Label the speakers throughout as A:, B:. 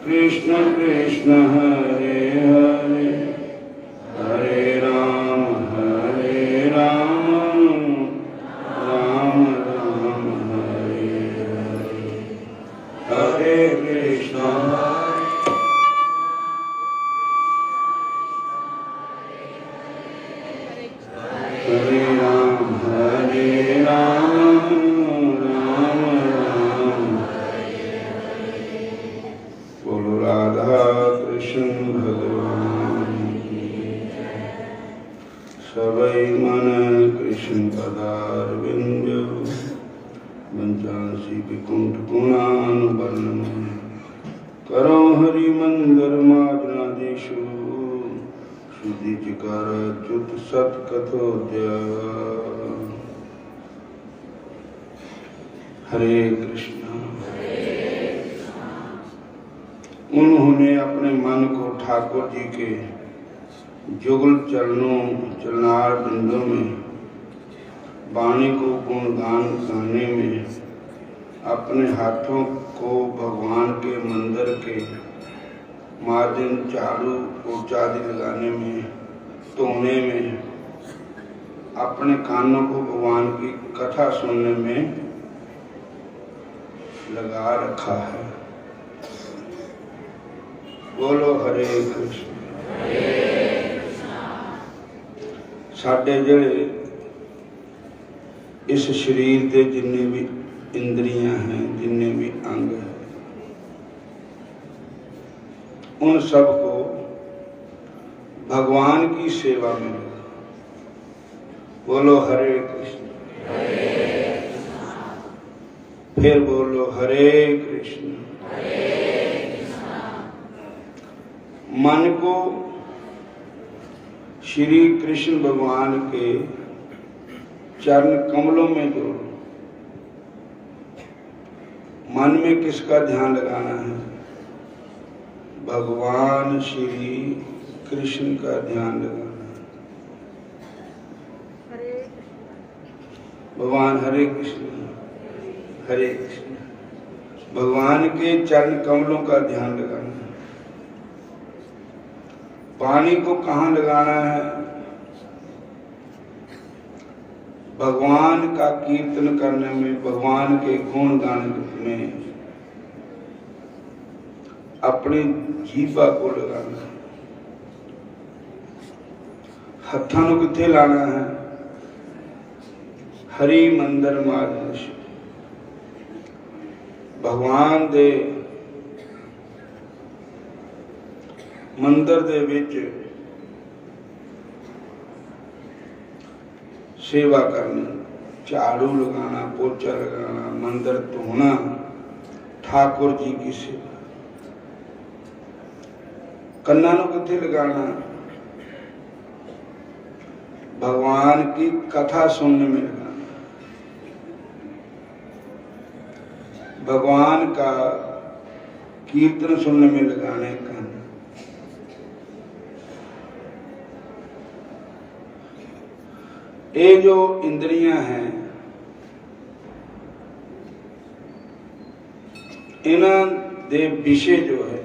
A: कृष्ण कृष्ण हरे हरे हरे राम राम राम हरे हरे हरे कृष्ण हरे राम राम राम बोलो राधा कृष्ण भगवान की सबई मन कृष्ण पदारविंद वंचांसी विकुंठ गुणानुवर्णन करो हरि मंदिर माजनादेशु शुद्धि चिकार च्युत सत कथोद्या हरे कृष्ण। उन्होंने अपने मन को ठाकुर जी के जुगल चरणों चरणार बिंदों में वाणी को गुणगान गाने में अपने हाथों को भगवान के मंदिर के मार्जिन झाड़ू पोछादी लगाने में धोने में अपने कानों को भगवान की कथा सुनने में लगा रखा है। बोलो हरे कृष्ण। साडे जड़े इस शरीर के जिन्ने भी इंद्रियां हैं जिन्ने भी अंग हैं उन सब को भगवान की सेवा में लगा। बोलो हरे कृष्ण। फिर बोलो हरे कृष्ण। मन को श्री कृष्ण भगवान के चरण कमलों में जोड़ो। मन में किसका ध्यान लगाना है? भगवान श्री कृष्ण का ध्यान लगाना है। भगवान हरे कृष्ण भगवान के चरण कमलों का ध्यान लगाना है। पानी को कहाँ लगाना है? भगवान का कीर्तन करने में, भगवान के गुण गाने में अपनी जीवा को लगाना है। हत्थां नूं कित्थे लाना है? हरि मंदिर मार्ग भगवान दे मंदिर दे विच सेवा करनी, झाड़ू लगाना, पोछा लगाना, मंदिर धोना, ठाकुर जी की सेवा। कन्ना नूं कित्थे लगाना? भगवान की कथा सुनने में लगाना। भगवान का कीर्तन सुनने में लगाने का। ये जो इंद्रियां हैं इन्हां दे विषय जो है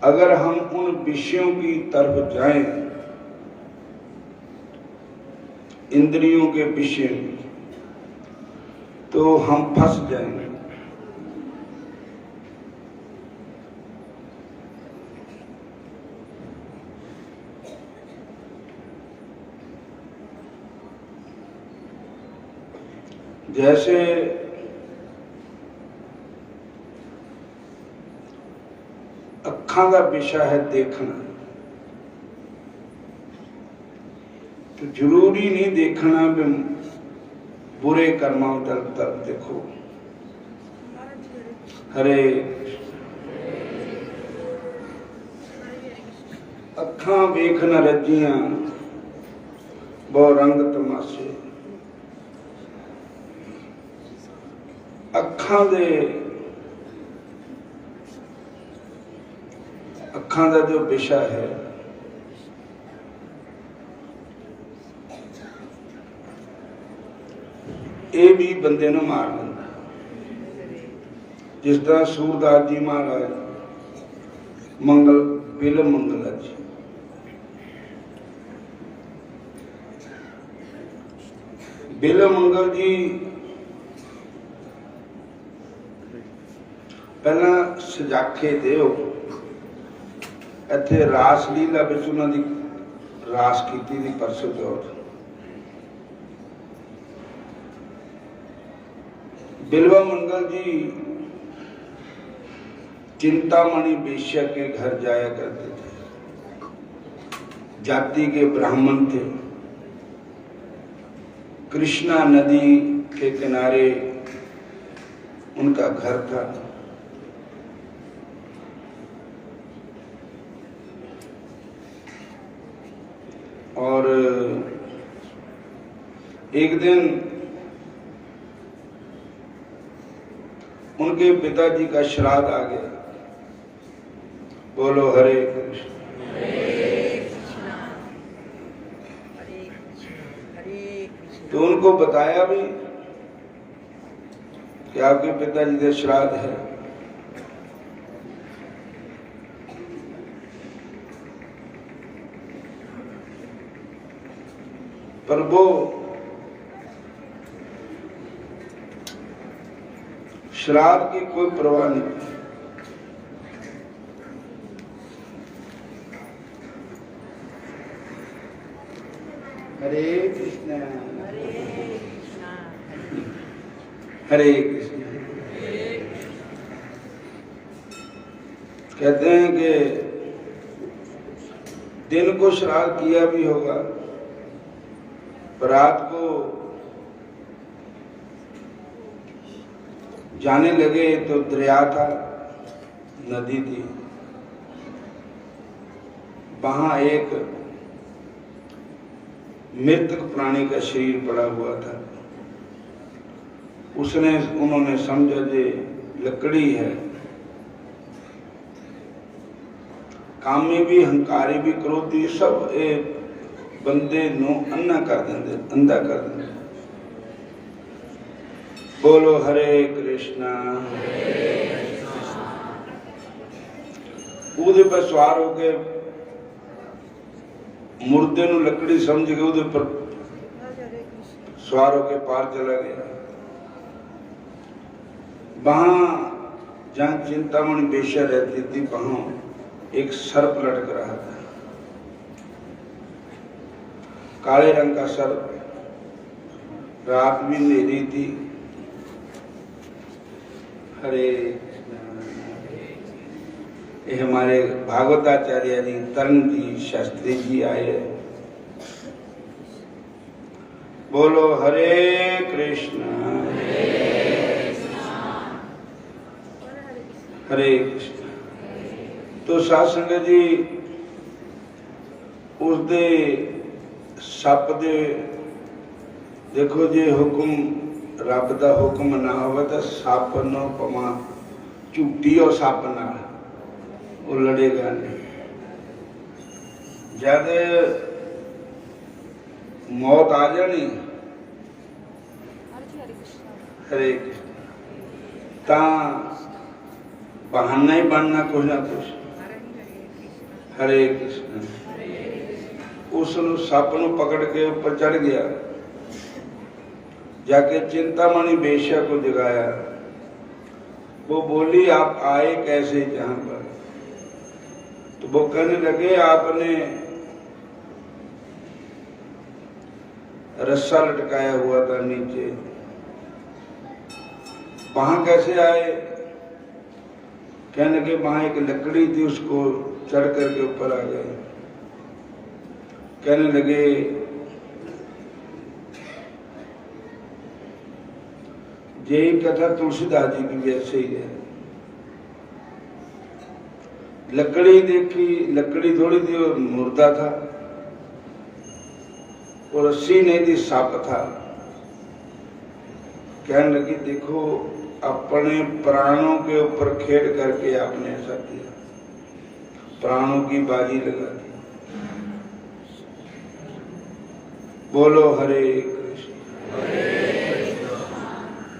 A: अगर हम उन विषयों की तरफ जाएं, इंद्रियों के विषय में, तो हम फंस जाएंगे। जैसे अखां का विषय है देखना, तो जरूरी नहीं देखना भी बुरे कर्मों तरफ देखो। हरे अखां वेखना रजियां बहु रंग तमाशे। अखां का जो विषय है ਇਹ ਵੀ ਬੰਦੇ ਨੂੰ ਮਾਰ ਦਿੰਦਾ। ਜਿਸ ਤਰ੍ਹਾਂ ਸੂਰਦਾਸ ਜੀ ਮਹਾਰਾਜ ਮੰਗਲ ਬਿਲ ਮੰਗਲ ਜੀ, ਬਿਲ ਮੰਗਲ ਜੀ ਪਹਿਲਾਂ ਸਜਾਖੇ ਤੇ ਉਹ ਇੱਥੇ ਰਾਸ ਲੀਲਾ ਵਿੱਚ ਉਹਨਾਂ ਦੀ ਰਾਸ ਕੀਤੀ ਦੀ ਪਰਸੋਂ ਚੌਥ। बिल्वा मंगल जी चिंतामणि बेश्या के घर जाया करते थे। जाति के ब्राह्मण थे। कृष्णा नदी के किनारे उनका घर था। और एक दिन उनके पिताजी का श्राद्ध आ गया। बोलो हरे कृष्ण। तो उनको बताया भी कि आपके पिताजी का श्राद्ध है। पर वो श्राद्ध की कोई परवाह नहीं। हरे कृष्ण हरे कृष्ण। कहते हैं कि दिन को श्राद्ध किया भी होगा, पर रात को जाने लगे तो दरिया था, नदी थी, वहां एक मृतक प्राणी का शरीर पड़ा हुआ था। उन्होंने समझा जे लकड़ी है, कामी भी हंकारी भी क्रोधी सब एक बंदे नो अन्ना कर देंगे, अंधा कर देंगे। बोलो हरे कृष्णा। उहदे पर सवार होके मुर्दे नु लकड़ी समझ के उहदे पर सवार होके पार चला गया। वहां जहां चिंतामणि बेश्या रहती थी वहां एक सर्प लटक रहा था, काले रंग का सर्प। रात भी अंधेरी थी। हरे ये हमारे भागवताचार्य जी तरण जी शास्त्री जी आए। बोलो हरे कृष्ण हरे कृष्ण। तो साध संगत जी उस दे सप दे देखो जे हुक्म रब का हुक्म ना हो तो सप नो पवा झूठी और सप ना वो लड़ेगा नहीं। जब मौत आ जानी हरे ता बहाना ही बनना कुछ ना कुछ। हरे कृष्ण। उस सप नु पकड़ के ऊपर चढ़ गया, जाके चिंतामणि बेश्या को जगाया। वो बोली आप आए कैसे जहां पर? तो वो कहने लगे आपने रस्सा लटकाया हुआ था नीचे, वहां कैसे आए? कहने लगे वहां एक लकड़ी थी उसको चढ़ करके ऊपर आ गए। कहने लगे यही कथा तुलसीदास जी की भी ऐसे ही है। लकड़ी देखी, लकड़ी थोड़ी थी और मुर्दा था, और रस्सी नहीं थी, सांप था। कहने लगी देखो अपने प्राणों के ऊपर खेल करके आपने ऐसा किया, प्राणों की बाजी लगा दी। बोलो हरे कृष्ण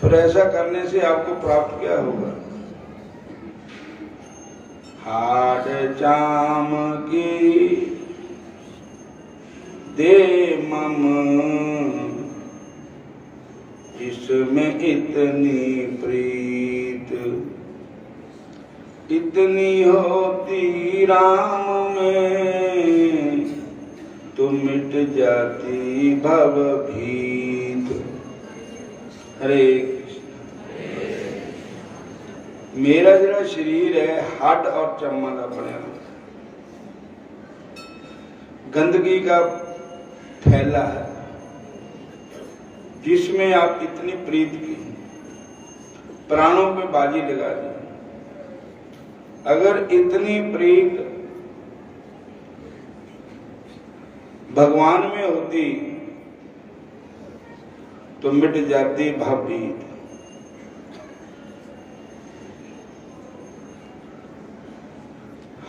A: फिर ऐसा करने से आपको प्राप्त क्या होगा? हाड चाम की दे मम, इसमें इतनी प्रीत इतनी होती राम में, तो मिट जाती भव भीत। हरे मेरा जरा शरीर है हड और चम्मा का बनया, गंदगी का फैला है, जिसमें आप इतनी प्रीत की, प्राणों पे बाजी लगा दी। अगर इतनी प्रीत भगवान में होती तो मिट जाती भवभीत।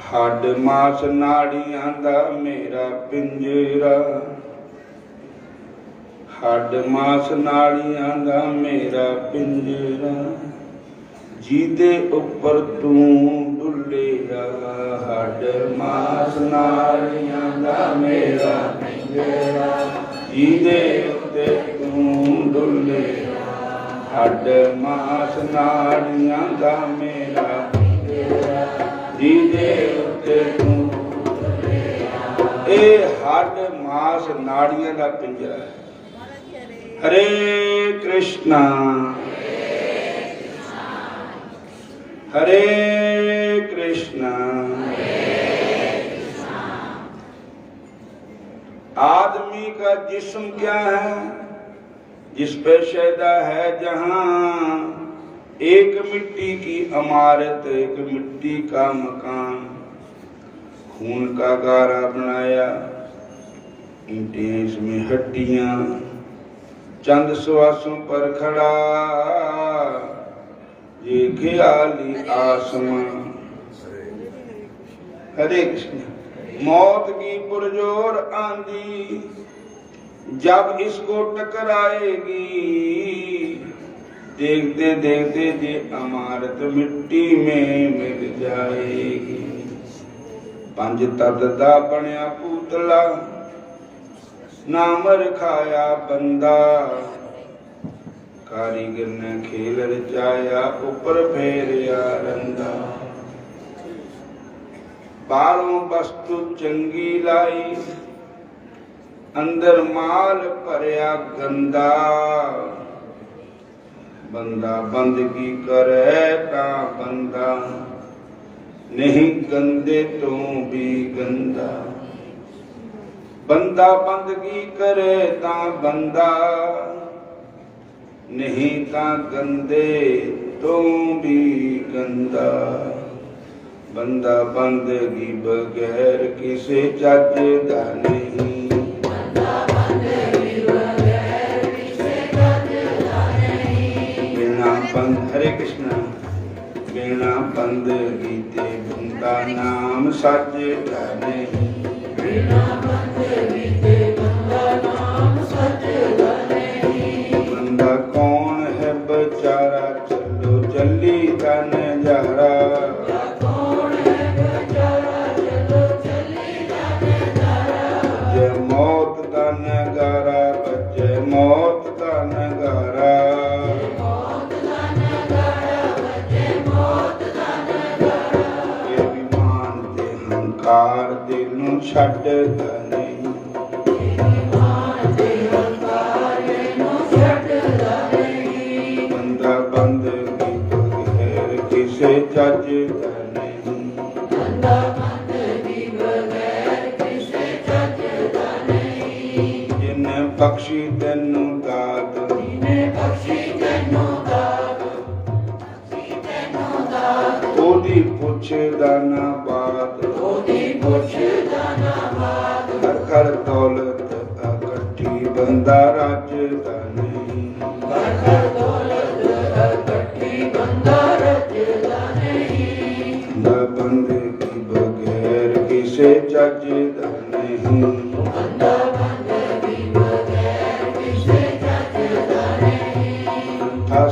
A: हड मास नाड़ियां दा मेरा पिंजरा, हड मास नाड़ियां दा मेरा पिंजरा, जीदे उपर तू डुलिया। हड मास नाड़ियां दा मेरा पिंजरा, जीदे उत्ते तू डुलिया। हड मास नाड़ियां दा मेरा पिंजरा, जीदे उत्ते तू डुलिया। ए हड मास नाड़ियां दा पिंजरा है। हरे कृष्णा हरे कृष्णा। आदमी का जिस्म क्या है? जिस पे शैदा है जहां, एक मिट्टी की इमारत, एक मिट्टी का मकान, खून का गारा बनाया, ईंटें इसमें हड्डियां, चंद श्वासों पर खड़ा ये ख्याली आसमां। हरे कृष्ण। मौत की पुरजोर आंधी जब इसको टकराएगी, देखते देखते ये इमारत मिट्टी में मिल जाएगी। पंज तत्त दा बनया पुतला, नाम रखाया बंदा, कारीगर ने खेल रचाया, ऊपर फेरिया रंदा। बाहरों वस्तु चंगी लाई, अंदर माल भरिया गंदा। बंदा बंदगी करे ता बंदा, नहीं गंदे तो भी गंदा। बंदा बंदगी करे ता बंदा, नहीं ता गंदे तो भी गंदा। बंदा बंदगी बगैर किसे चज दा नहीं, बंदा बंदगी बगैर किसे चज दा नहीं। बिना बंद हरे कृष्ण। बिना बंदगी ते बंदा नाम सच दा नहीं, बिना बंदगी ते बंदा नाम सच दा नहीं। बंदा कौन है बेचारा, चलो चली दा नजारा। कौन है बेचारा, चलो चली दा नजारा। बजे मौत दा नगारा, बजे मौत दा नगारा। मौत दा नगारा, बजे मौत दा नगारा। ये विमान ते हंकार दिल नूं छड्ड दा नहीं, जज नहीं। बंदा बंदगी बगैर किसे जज नहीं। जिन्हें बख्शी तेनू दात, जिन्हें बख्शी तेनू दात, ओदी पुछदा ना बात, ओदी पुछदा ना बात। हर घर दौलत इकट्ठी बंदा रजदा नहीं, हर घर दौलत इकट्ठी बंदा रजदा नहीं। बंदगी बगैर किसे जज नहीं, बंदा बंदगी बगैर किसे जज नहीं। था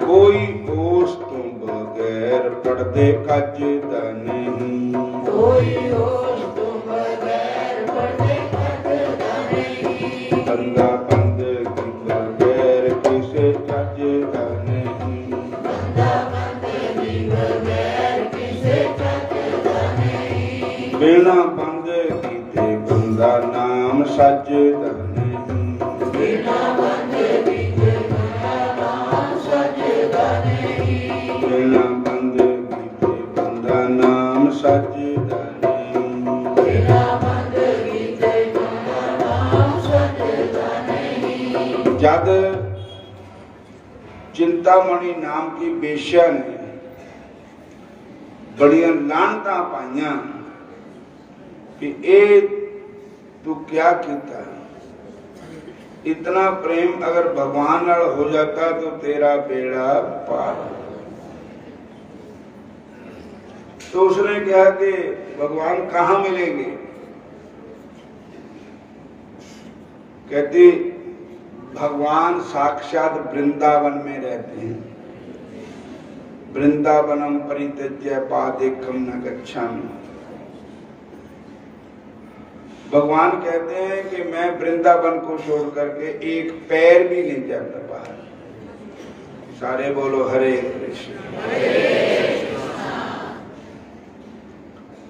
A: कोई ओस तो बगैर पढ़दे कज दा नहीं,
B: कोई ओस तो बगैर पढ़दे कज दा नहीं।
A: बंदा बंदगी बगैर किसे चज दा नहीं,
B: बंदा बंदगी बगैर किसे चज दा नहीं।
A: बिना बंदगी ते बंदा नाम सजदा नहीं,
B: बिना बंदगी ते बंदा नाम सजदा नहीं।
A: बिना बंदगी ते बंदा नाम सजदा नहीं,
B: बिना बंदगी ते बंदा नाम सजदा नहीं।
A: जद चिंतामणि नाम की बेश्या ने बड़ियां लानतां पाइयां कि ए तू क्या किया, इतना प्रेम अगर भगवान नाल हो जाता तो तेरा बेड़ा पार। तो उसने कहा कि भगवान कहाँ मिलेंगे? कहती भगवान साक्षात वृंदावन में रहते हैं। वृंदावनम परित्यज्य पादेकम न गच्छामि। भगवान कहते हैं कि मैं वृंदावन को छोड़ करके एक पैर भी नहीं जाता बाहर। सारे बोलो हरे कृष्ण।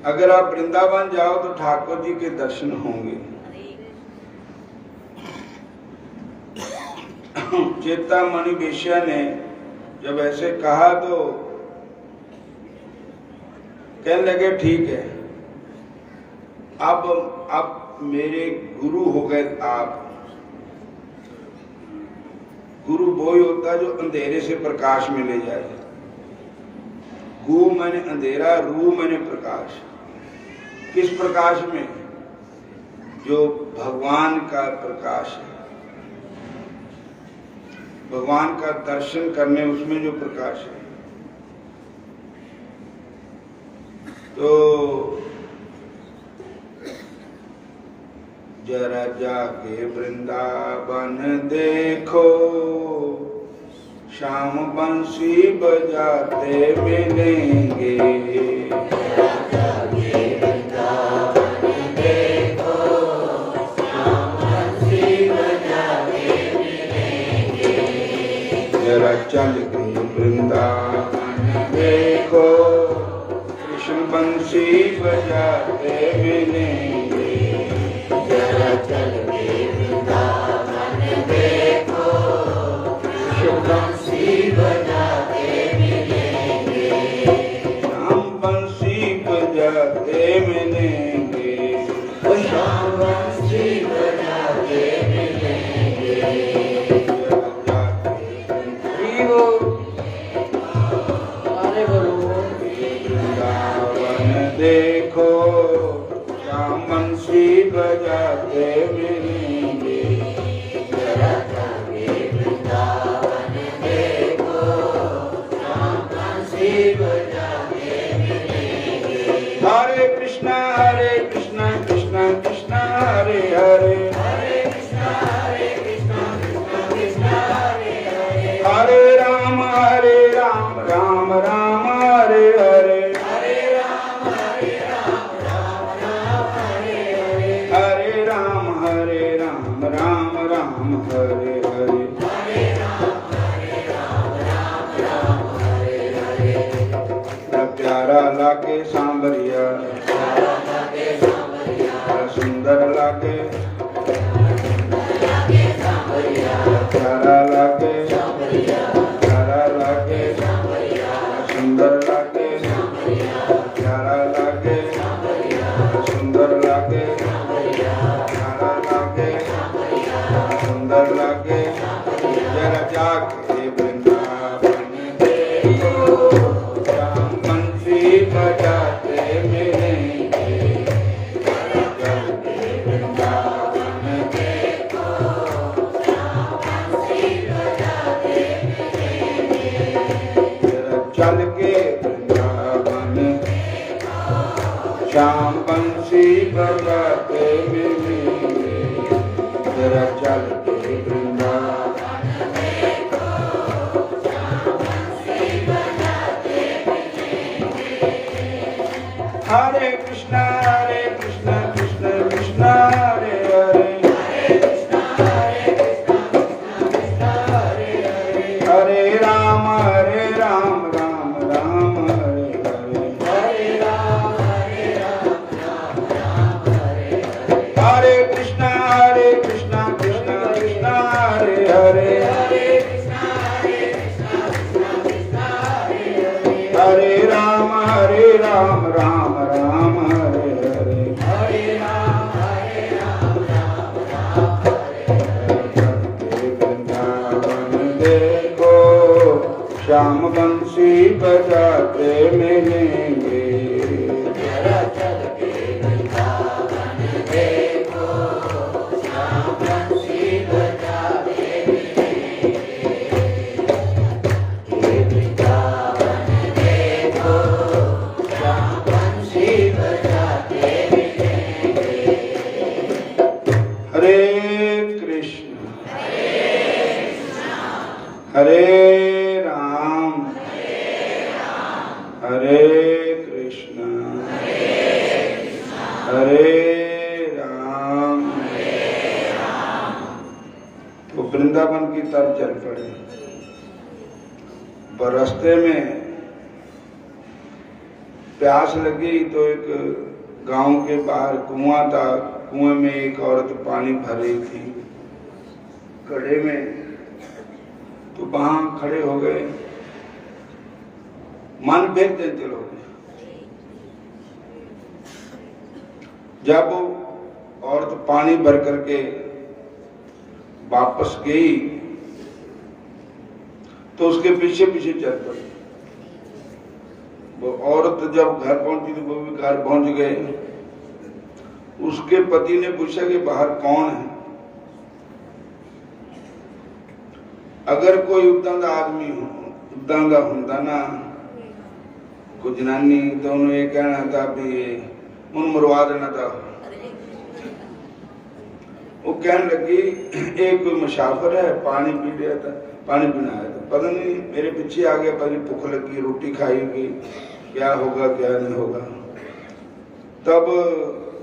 A: अगर आप वृंदावन जाओ तो ठाकुर जी के दर्शन होंगे। चिंतामणि बेश्या ने जब ऐसे कहा तो कहने लगे ठीक है, अब मेरे गुरु हो गए आप। गुरु वो ही होता है जो अंधेरे से प्रकाश में ले जाए। गु मैंने अंधेरा, रू मैंने प्रकाश। किस प्रकाश में? जो भगवान का प्रकाश है, भगवान का दर्शन करने उसमें जो प्रकाश है। तो जरा जाके वृंदावन देखो, शाम बंसी बजाते मिलेंगे।
B: जरा जाके वृंदावन देखो, शाम बंसी बजाते मिलेंगे।
A: जरा चल के वृंदावन देखो, कृष्ण बंसी बजाते मिलेंगे।
B: जरा चल के वृंदावन देखो, कृष्ण बंसी बजाते मिलेंगे।
A: शाम बंसी बजाते मिलेंगे।
B: शाम बंसी बजाते मिलेंगे।
A: वृंदावन देखो, शाम बंसी बजाते मिलेंगे।
B: जरा जाके वृंदावन देखो, शाम बंसी बजाते मिलेंगे।
A: हरे कृष्णा कृष्णा कृष्णा हरे हरे,
B: हरे कृष्णा कृष्णा कृष्णा हरे हरे।
A: हरे राम राम राम हरे हरे,
B: हरे राम राम राम हरे हरे।
A: हरे राम राम राम हरे हरे।
B: हरे राम राम हरे हरे।
A: बड़ा प्यारा लागे सांवरिया,
B: प्यारा लागे सांवरिया,
A: बड़ा सुंदर लागे,
B: लागे सांवरिया,
A: प्यारा लागे,
B: सांवरिया,
A: प्यारा लागे,
B: सांवरिया,
A: सुंदर लागे,
B: सांवरिया,
A: प्यारा लागे,
B: सांवरिया,
A: सुंदर लागे,
B: सांवरिया,
A: प्यारा लागे,
B: सांवरिया,
A: सुंदर लागे। जरा जाके वृंदावन देखो, शाम बंसी बजाते मिलेंगे। जरा जाके वृंदावन देखो,
B: शाम बंसी बजाते मिलेंगे।
A: जरा चल के वृंदावन, शाम बंसी बजाते मिलेंगे। जरा चल के वृंदावन, हरे राम राम राम हरे हरे
B: हरे राम राम राम हरे हरे
A: हरे कृष्णा कृष्णा कृष्णा हरे हरे
B: हरे कृष्णा कृष्णा कृष्णा हरे हरे
A: हरे राम राम राम हरे हरे
B: हरे राम राम हरे हरे
A: वृंदावन देखो श्याम बंसी बजाते मिलेंगे
B: जरा चल के वृंदावन देखो श्याम बंसी बजाते मिलेंगे वृंदावन देखो श्याम बंसी बजाते मिलेंगे
A: हरे कृष्ण हरे राम हरे कृष्ण हरे राम। तो वृंदावन की तरफ चल पड़े। पर रास्ते में प्यास लगी तो एक गांव के बाहर कुआं था। कुएं में एक औरत पानी भर रही थी घड़े में, तो वहां खड़े हो गए, मन भेद दे चलो। जब वो औरत पानी भर करके वापस गई तो उसके पीछे पीछे चल पड़ी। वो औरत जब घर पहुंची तो वो भी घर पहुंच गए। उसके पति ने पूछा कि बाहर कौन है। अगर कोई उदां दा आदमी हो, उदां दा हुंदा ना कोई जनानी, तो उन्होंने ये कहना था भी उन मरवा देना था। वो कहने लगी एक कोई मुसाफिर है, पानी पी रहा था, पानी पीना आया था, पता नहीं मेरे पीछे आ गया, पता नहीं भूख लगी, रोटी खाएगी, क्या होगा क्या नहीं होगा। तब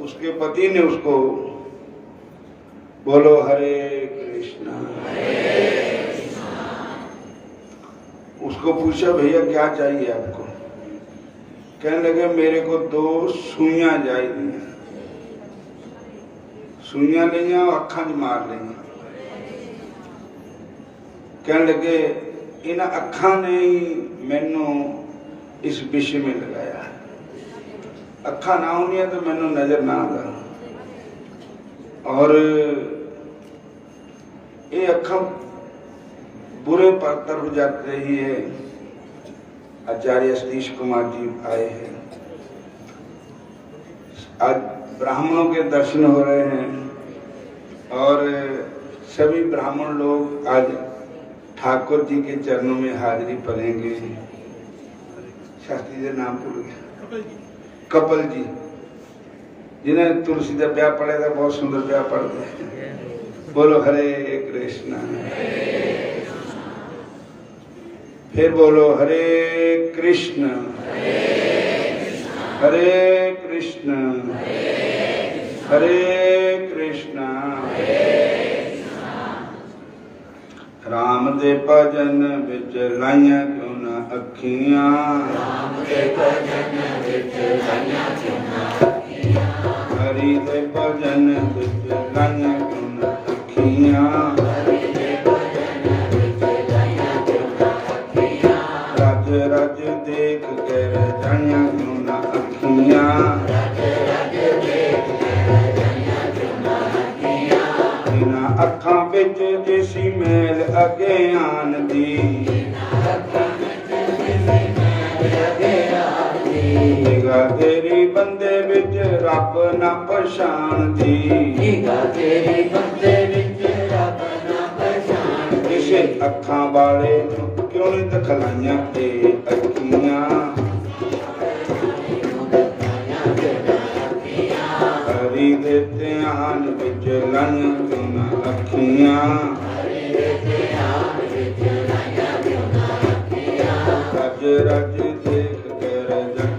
A: उसके पति ने उसको बोलो हरे कृष्णा। उसको पूछा भैया क्या चाहिए आपको। कहने लगे मेरे को 2 सुइयां चाहिए। सुइयां लिया अखा च मार लिया। कहने लगे इन अखा ने ही मैनू इस विषय में लगाया है। अखा ना होनी तो मैनू नजर ना आता। और ये अखा बुरे पर तरफ जा रही है। आचार्य सतीश कुमार जी आए हैं। आज ब्राह्मणों के दर्शन हो रहे हैं और सभी ब्राह्मण लोग आज ठाकुर जी के चरणों में हाजिरी भरेंगे। शास्त्री जी नाम भूल गया, कपिल जी, जिन्हें तुलसी का ब्याह पढ़ा था, बहुत सुंदर ब्याह पढ़ते हैं। बोलो हरे कृष्णा। फिर बोलो हरे कृष्ण हरे कृष्ण हरे कृष्ण। राम दे भजन विच लाइया क्यों ना अखियां,
B: राम दे भजन विच लाइया क्यों ना अखियां,
A: हरि दे भजन विच लाइया क्यों ना अखियां,
B: हरि दे भजन विच लाइया क्यों ना अखियां,
A: रज रज देख के रजाइया क्यों ना अखियां,
B: रज रज देख के रजाइया क्यों ना अखियां,
A: इन्हां अखां विच जिसी मेल अज्ञान दी, निगाह तेरी बंदे विच रब ना पछाणदी,
B: निगाह तेरी बंदे विच रब ना पहचानदी,
A: किसे अखां वाले नूं क्यों नहीं दिखलाइयां ते अखियां, हरि दे ध्यान विच लाइयां क्यों ना अखियां, रज रज देख के रजाइयां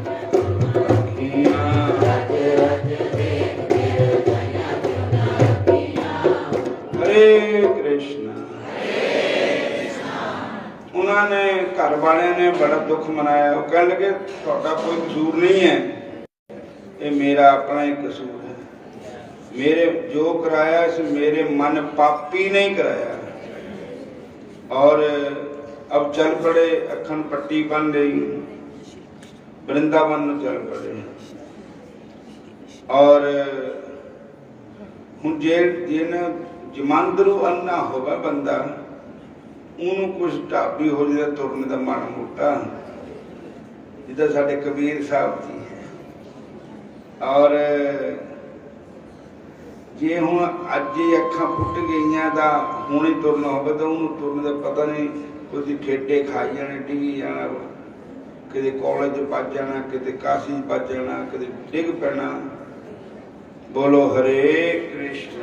A: अखियां। हरे कृष्ण। उन्होंने घर वाले वालियां ने बड़ा दुख मनाया। वो कह लगे तुहाडा कोई कसूर नहीं है, ये मेरा अपना ही कसूर है। मेरे जो कराया इस मेरे मन पापी नहीं कराया। और अब चल पड़े, अखन पट्टी बन रही, वृंदावन में चल पड़े। और हुण जे जमांदरू अन्ना होवे बंदा, ਉਹਨੂੰ कुछ ਢਾਬੀ हो जाए तुरने का माड़ा मोटा, जिदा साडे कबीर साहब जी है। और जे हुण अज ही अखां फुट गईयां दा हुणे तुरना होवे तो उहनूं तुरने का पता नहीं, कोई ठेडे खाई जाने, डिगी जाना, किते कॉलेज पज जाना, किते काशी पज जाना, किते डिग पैना। बोलो हरे कृष्ण।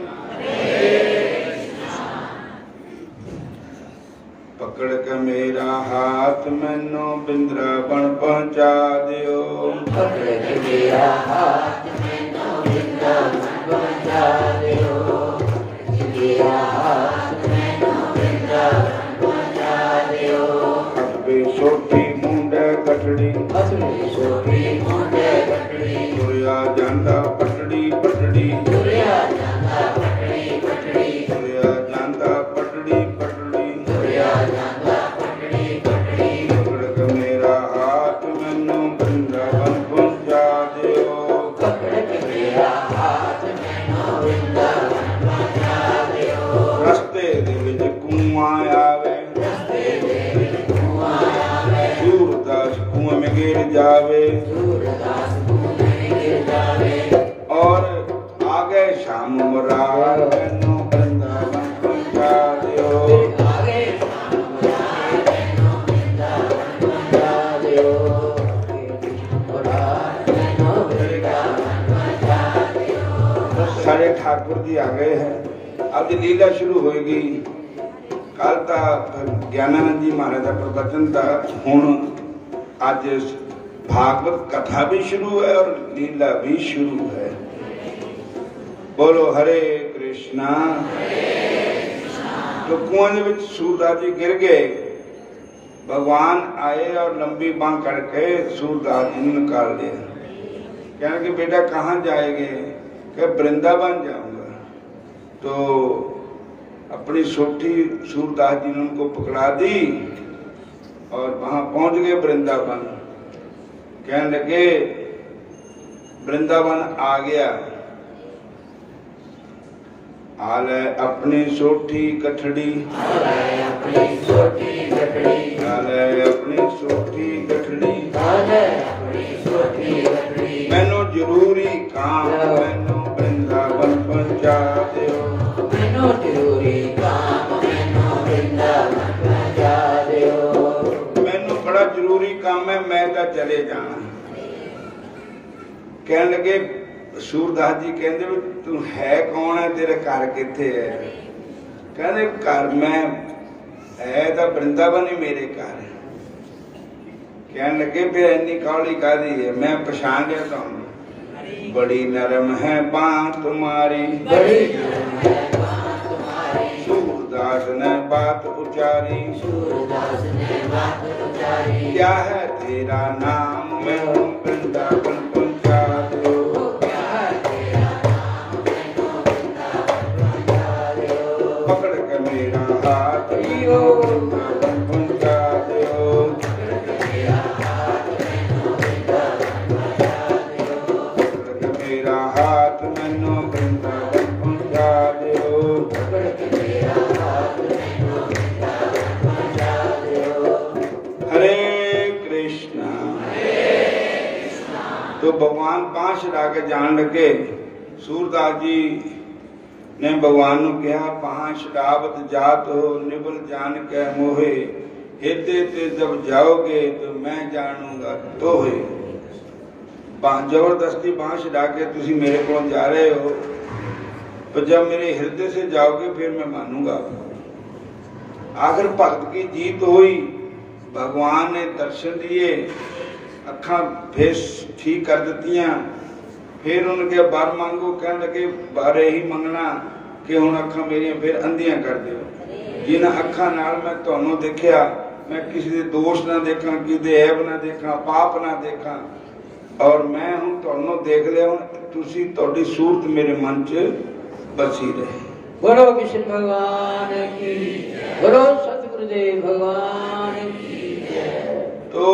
A: पकड़ के मेरा हाथ मैनू बिंद्रावन पहुंचा दियो,
B: पकड़ के मेरा हाथ मैनू बिंद्रावन पहुंचा दियो, मेरा हाथ मैनू बिंद्रावन पहुंचा दियो।
A: अपनी छोटी मुंडे कटड़ी,
B: अपनी छोटी मुंडे कटड़ी,
A: तुरया जांदा पटड़ी पटड़ी,
B: तुरया जांदा पटड़ी पटड़ी,
A: तुरया जांदा पटड़ी पटड़ी,
B: तुरया जांदा पटड़ी पटड़ी।
A: पकड़ के मेरा हाथ मैनू बिंद्रावन पहुंचा दियो,
B: पकड़ के मेरा हाथ मैनू बिंद्रावन पहुंचा दियो।
A: रस्ते दे विच कुआं आवे,
B: रस्ते दे विच कुआं आवे,
A: सूरदास कुएं में गिर जावे,
B: सूरदास कुएं में गिर जावे।
A: और आगे शाम मुराद मैनू वृंदावन पहुंचा दियो,
B: आगे शाम मुराद मैनू वृंदावन पहुंचा दियो, मुराद मैनू वृंदावन पहुंचा दियो।
A: सारे ठाकुर जी आ गए हैं। अब जी लीला शुरू होएगी। कल तो ज्ञानानंद जी महाराज का प्रवचन था, हुण अज भागवत कथा भी शुरू है और लीला भी शुरू है। बोलो हरे कृष्णा। तो कुएं में सूरदास जी गिर गए, भगवान आए और लंबी बांह करके सूरदास जी ने निकाल लिया। कहने कि बेटा कहाँ जाएंगे? कि वृंदावन जाऊंगा। तो अपनी सोटी सूरदास जी ने उनको पकड़ा दी और वहां पहुंच गए वृंदावन। कहने लगे वृंदावन आ गया, आले अपनी सोठी कठड़ी,
B: आले अपनी छोटी कटड़ी,
A: आले अपनी सोठी कठड़ी,
B: आले अपनी छोटी कटड़ी।
A: मैनू जरूरी काम मैनू वृंदावन पहुंचा दियो,
B: मैनू जरूरी काम मैनू वृंदावन पहुंचा दियो।
A: मैनू बड़ा जरूरी काम है, मैं तो चले जाना। कहने लगे सूरदास जी कहते भी तू है कौन है, तेरा घर किथे है? कहते घर मैं है तो वृंदावन ही मेरे घर है। कहने लगे फिर इन्नी कौली कादी है? मैं पछाण लिया तुहानू, बड़ी नरम है बात तुम्हारी,
B: बड़ी नरम है बात तुम्हारी,
A: सूरदास ने बात उचारी,
B: सूरदास ने बात उचारी।
A: क्या है तेरा नाम मैनू वृंदावन पहुंचा दो,
B: क्या है तेरा नाम मैनू वृंदावन पहुंचा दियो।
A: पकड़ के मेरा हाथ लियो वृंदावन पहुंचा दो,
B: पकड़ के मेरा हाथ मैनू वृंदावन पहुंचा दियो,
A: पकड़ के मेरा हाथ मैनू वृंदावन पहुंचा दो।
B: पकड़ के मेरा हाथ मैनू वृंदावन पहुंचा दियो।
A: हरे कृष्णा। तो भगवान बांह छड़ा के जान लगे। सूरदास जी ने भगवान को कहा बांह छड़ावत जात हो निबल जान के मोहे, हिते ते जब जाओगे तो मैं जानूंगा तोहे। जबरदस्ती बांह छड़ा के तुसी मेरे को जा रहे हो, तो जब मेरे हृदय से जाओगे फिर मैं मानूंगा। आखिर भक्त की जीत हुई, भगवान ने दर्शन दिए, अखा फिर ठीक कर दित्तियां। फिर उनके बार मांगो, कहने लगे बारे ही मंगना कि हुण अखा मेरियां फिर अंधियां कर दिओ। जिन्हां अखा नाल मैं तुहानूं देखिया मैं किसी दे दोष ना देखा, किसी दे ऐब ना देखा, पाप ना देखा, और मैं हूँ तुहानू देख लिया हूँ, तुसी तुहाडी सूरत मेरे मन च बसी रहे।
B: बोलो कृष्ण भगवान की, बोलो सतगुरुदेव भगवान की।
A: तो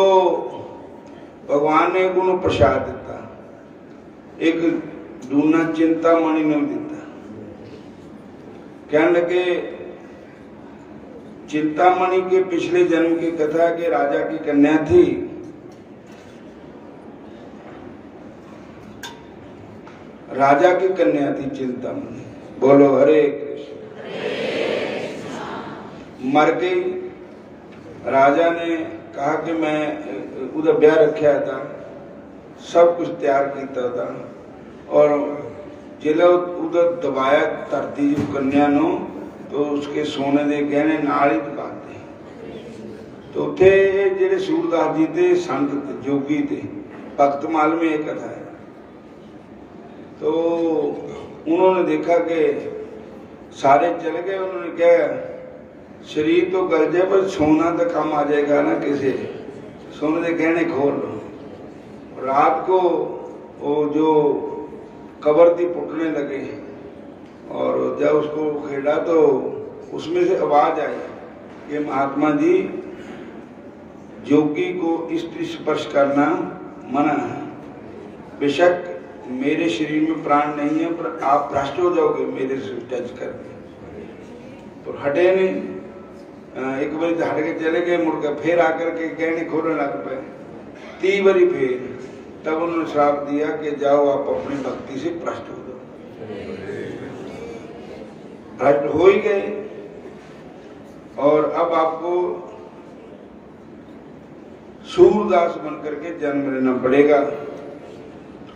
A: भगवान ने गुण प्रसाद दिता, एक दूना चिंतामणि ने दिता। कहने लगे चिंतामणि के पिछले जन्म की कथा के राजा की कन्या थी, राजा की कन्या थी चिंतामणि। बोलो हरे कृष्ण। मर गई। राजा ने कहा कि मैं उधर ब्याह रखा था, सब कुछ तैयार किया था, और जिले उधर दबाया धरती जो कन्या नो, तो उसके सोने दे गहने नाल ही दबाते। तो उथे जेडे सूरदास जी थे संत थे, जोगी थे, भक्तमाल में एक कथा है। तो उन्होंने देखा कि सारे चले गए, उन्होंने कहा शरीर तो गल जाए पर सोना तो कम आ जाएगा ना, किसी सोने के गहने खोल लो। रात को वो जो कबर थी पुटने लगे, और जब उसको खेड़ा तो उसमें से आवाज आई कि महात्मा जी, जोगी को स्त्री स्पर्श करना मना है। बेशक मेरे शरीर में प्राण नहीं है, पर आप भ्रष्ट हो जाओगे मेरे से टच करके। तो हटे नहीं, एक बार हट के चले गए, मुड़कर फिर आकर के गहने खोलने लग पे, 3 बारी फिर। तब उन्होंने श्राप दिया कि जाओ आप अपनी भक्ति से भ्रष्ट हो जाओ। भ्रष्ट हो ही गए, और अब आपको सूरदास बनकर के जन्म लेना पड़ेगा,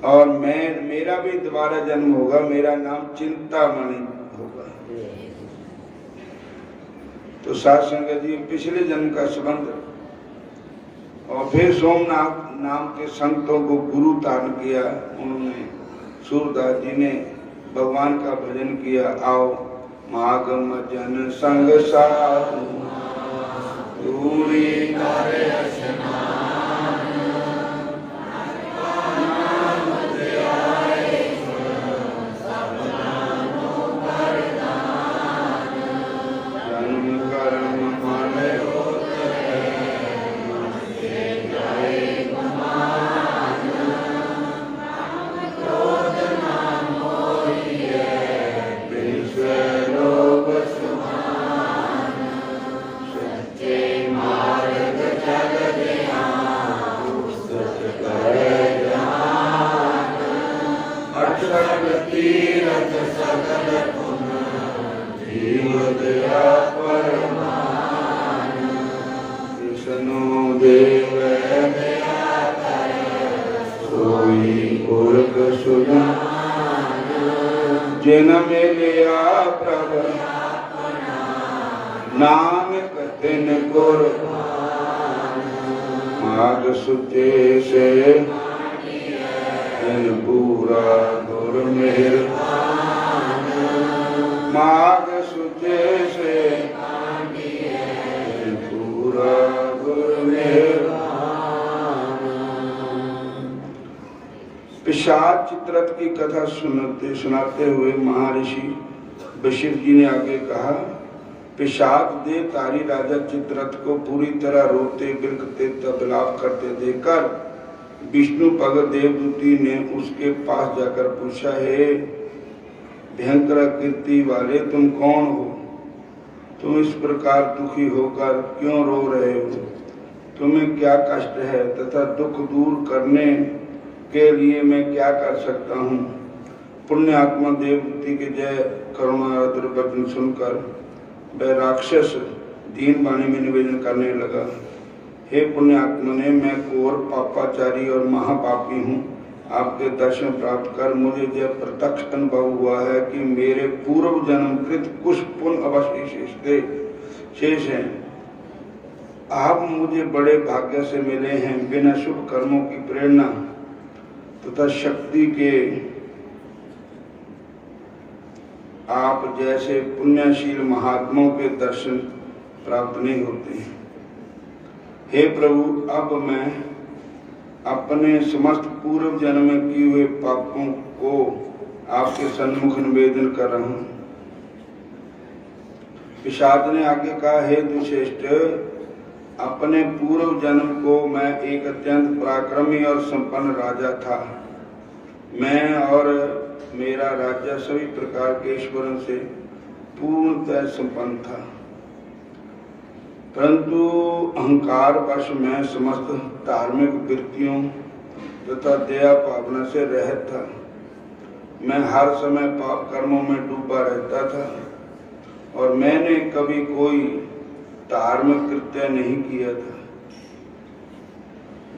A: और मेरा भी दोबारा जन्म होगा, मेरा नाम चिंतामणि होगा। तो साध संगत जी, पिछले जन्म का संबंध, और फिर सोमनाथ नाम के संतों को गुरु धारण किया उन्होंने। सूरदास जी ने भगवान का भजन किया। आओ मागम जन संग साधु दूरी करे जिन मिलिया प्रभु नानक तिन गुर माग सुचे से तिन पूरा गुर मेहर माग सुचे से तिन पूरा गुर मेहर। पिशाच चित्ररथ की कथा सुनाते हुए महर्षि वशिष्ठ जी ने आगे कहा, पिशाच दे तारी राजा चित्ररथ को पूरी तरह रोते बिलखते तब विलाप करते देखकर विष्णु भगत देवदूती ने उसके पास जाकर पूछा, हे भयंकर कीर्ति वाले, तुम कौन हो? तुम इस प्रकार दुखी होकर क्यों रो रहे हो? तुम्हें क्या कष्ट है तथा दुख दूर करने के लिए मैं क्या कर सकता हूँ? पुण्य आत्मा देवदूती के जय करुणार्द्र वचन सुनकर वह राक्षस दीन वाणी में निवेदन करने लगा, हे पुण्य आत्मा ने, मैं घोर पापाचारी और महापापी हूँ। आपके दर्शन प्राप्त कर मुझे यह प्रत्यक्ष अनुभव हुआ है कि मेरे पूर्व जन्म कृत कुछ पुण्य अवशेष शेष हैं। आप मुझे बड़े भाग्य से मिले हैं। बिना शुभ कर्मों की प्रेरणा तथा शक्ति के आप जैसे पुण्यशील महात्माओं के दर्शन प्राप्त नहीं होते हैं। हे प्रभु, अब मैं अपने समस्त पूर्व जन्म में किए हुए पापों को आपके सन्मुख निवेदन कर रहा हूँ। पिशाच ने आगे कहा, हे दुष्ट, अपने पूर्व जन्म को मैं एक अत्यंत पराक्रमी और संपन्न राजा था। मैं और मेरा राज्य सभी प्रकार के ईश्वरों से पूर्णतः संपन्न था, परंतु अहंकार वश मैं समस्त धार्मिक वृत्तियों तथा दया भावना से रहित था। मैं हर समय पाप कर्मों में डूबा रहता था और मैंने कभी कोई धार्मिक कृत्य नहीं किया था।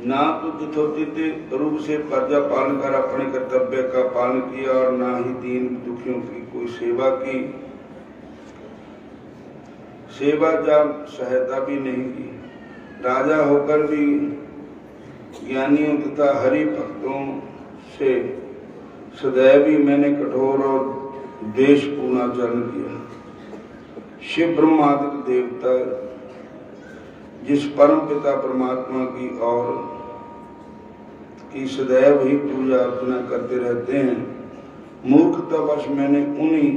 A: ना तो यथोचित रूप से प्रजा पालन कर अपने कर्तव्य का पालन किया और ना ही दीन दुखियों की कोई सेवा की, सेवा या सहायता भी नहीं की। राजा होकर भी ज्ञानियों तथा हरि भक्तों से सदैव ही मैंने कठोर और द्वेषपूर्ण आचरण किया। शिव ब्रह्मादि देवता जिस परम पिता परमात्मा की और की सदैव ही पूजा अर्चना करते रहते हैं, मूर्खतावश मैंने उन्हीं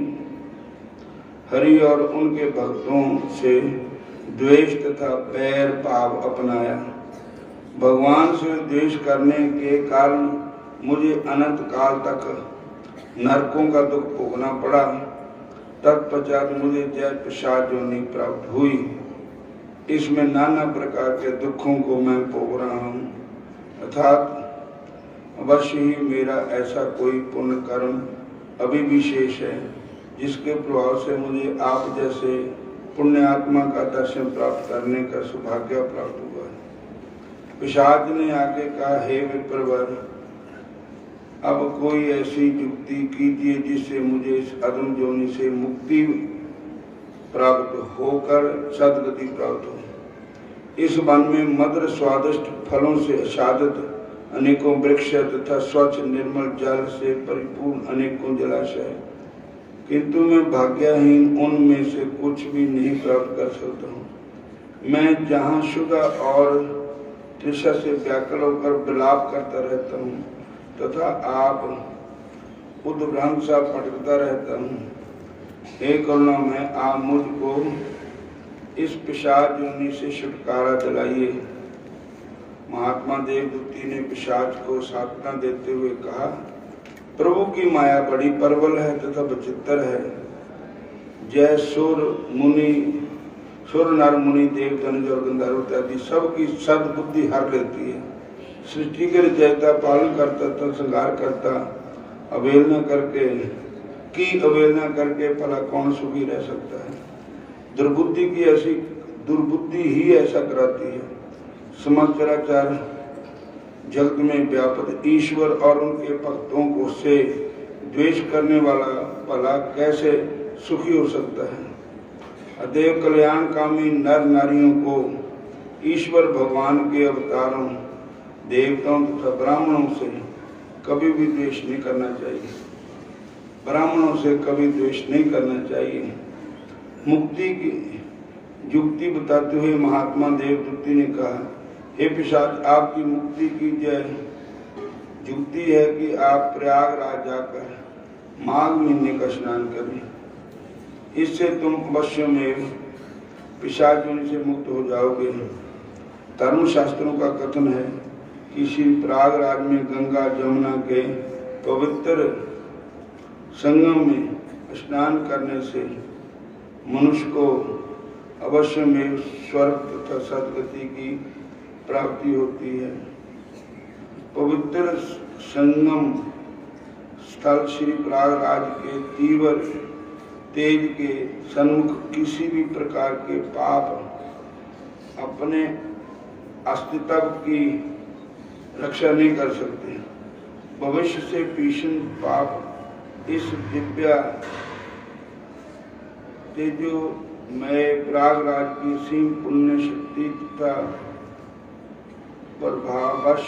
A: हरि और उनके भक्तों से द्वेष तथा बैर भाव अपनाया। भगवान से द्वेष करने के कारण मुझे अनंत काल तक नरकों का दुख भोगना पड़ा। तत्पश्चात मुझे जय पिशाच योनि प्राप्त हुई। इसमें नाना प्रकार के दुखों को मैं भोग रहा हूँ। अर्थात अवश्य ही मेरा ऐसा कोई पुण्य कर्म अभी भी शेष है जिसके प्रभाव से मुझे आप जैसे पुण्य आत्मा का दर्शन प्राप्त करने का सौभाग्य प्राप्त हुआ है। पिशाच ने आगे कहा, हे विप्रवर, अब कोई ऐसी युक्ति कीजिए जिससे मुझे इस अधम योनि से मुक्ति प्राप्त होकर सद्गति प्राप्त हो। इस वन में मधुर स्वादिष्ट फलों से आच्छादित अनेकों वृक्ष तथा स्वच्छ निर्मल जल से परिपूर्ण अनेकों जलाशय, किंतु मैं भाग्यहीन उनमें से कुछ भी नहीं प्राप्त कर सकता हूँ। मैं जहाँ शुदा और तृषा से व्याकुल होकर विलाप करता रहता हूँ तथा आप उद्भ्रांत सा भटकता रहता हूँ। हे करुणा में आप मुझको इस पिशाच योनि से छुटकारा दिलाइए। महात्मा देवदूती ने पिशाच को सांत्वना देते हुए कहा, प्रभु की माया बड़ी प्रबल है तथा विचित्र है। जय सुर नर मुनि देव धनुज और गंधर्व इत्यादि सबकी सद्बुद्धि हर लेती है। सृष्टि के रचयिता, पालन करता तथा संहार करता, अवहेलना करके भला कौन सुखी रह सकता है। दुर्बुद्धि ही ऐसा कराती है। समस्त चराचर जगत में व्याप्त ईश्वर और उनके भक्तों को से द्वेष करने वाला भला कैसे सुखी हो सकता है। अतएव कल्याणकामी नर नारियों को ईश्वर भगवान के अवतारों, देवताओं तथा ब्राह्मणों से कभी भी द्वेष नहीं करना चाहिए। ब्राह्मणों से कभी द्वेष नहीं करना चाहिए। मुक्ति की युक्ति बताते हुए महात्मा देवदूती ने कहा, हे पिशाच, आपकी मुक्ति की जय युक्ति है कि आप प्रयागराज जाकर माघ महीने का स्नान करें। इससे तुम अवश्य में पिशाच योनि से मुक्त हो जाओगे। धर्म शास्त्रों का कथन है कि श्री प्रयागराज में गंगा जमुना के पवित्र संगम में स्नान करने से मनुष्य को अवश्य में स्वर्ग तथा सद्गति की प्राप्ति होती है। पवित्र संगम स्थल श्री प्रयागराज के तीव्र तेज के सन्मुख किसी भी प्रकार के पाप अपने अस्तित्व की रक्षा नहीं कर सकते। भविष्य से भीषण पाप इस दिव्य तेजोमय प्रयागराज की सीम पुण्य शक्ति तथा प्रभावश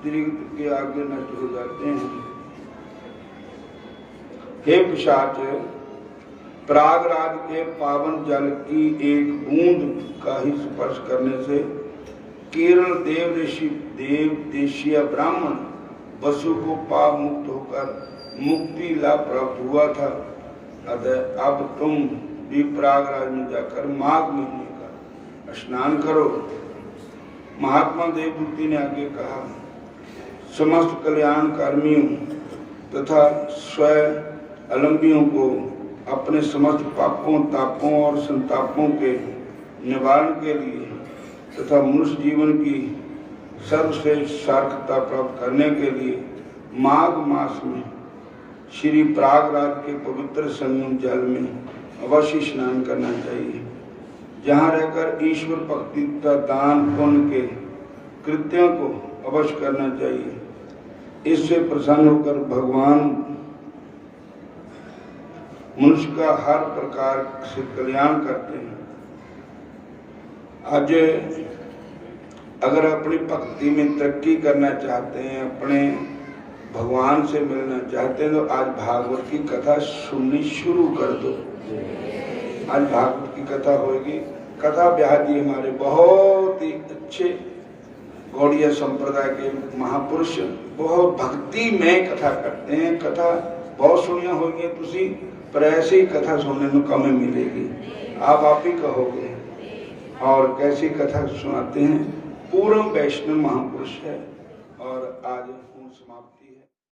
A: त्रिगुण के आगे नष्ट हो जाते हैं। हे पिशाच, प्रयागराज के पावन जल की एक बूंद का ही स्पर्श करने से केरल देवदेशीय ब्राह्मण वसु को पाप मुक्त होकर मुक्ति लाभ प्राप्त हुआ था। अतः अब तुम भी प्रयागराज में जाकर माघ महीने का स्नान करो। महात्मा देवभूति ने आगे कहा, समस्त कल्याण कर्मियों तथा स्वावलंबियों को अपने समस्त पापों तापों और संतापों के निवारण के लिए तथा मनुष्य जीवन की सर्वश्रेष्ठ सार्थकता प्राप्त करने के लिए माघ मास में श्री प्रयागराज के पवित्र संगम जल में अवश्य स्नान करना चाहिए, जहाँ रहकर ईश्वर भक्ति तथा दान पुण्य के कृत्यों को अवश्य करना चाहिए। इससे प्रसन्न होकर भगवान मनुष्य का हर प्रकार से कल्याण करते हैं। आज अगर अपनी भक्ति में तरक्की करना चाहते हैं, अपने भगवान से मिलना चाहते हैं, तो आज भागवत की कथा सुननी शुरू कर दो। आज भागवत की कथा होगी। कथा ब्यास जी हमारे बहुत ही अच्छे गौड़िया संप्रदाय के महापुरुष, बहुत भक्ति में कथा करते हैं। कथा बहुत सुनिया होगी तुसी, पर ऐसी कथा सुनने में कम मिलेगी। आप ही कहोगे। और कैसी कथा सुनाते हैं, पूर्ण वैष्णव महापुरुष है। और आज समाप्ति है।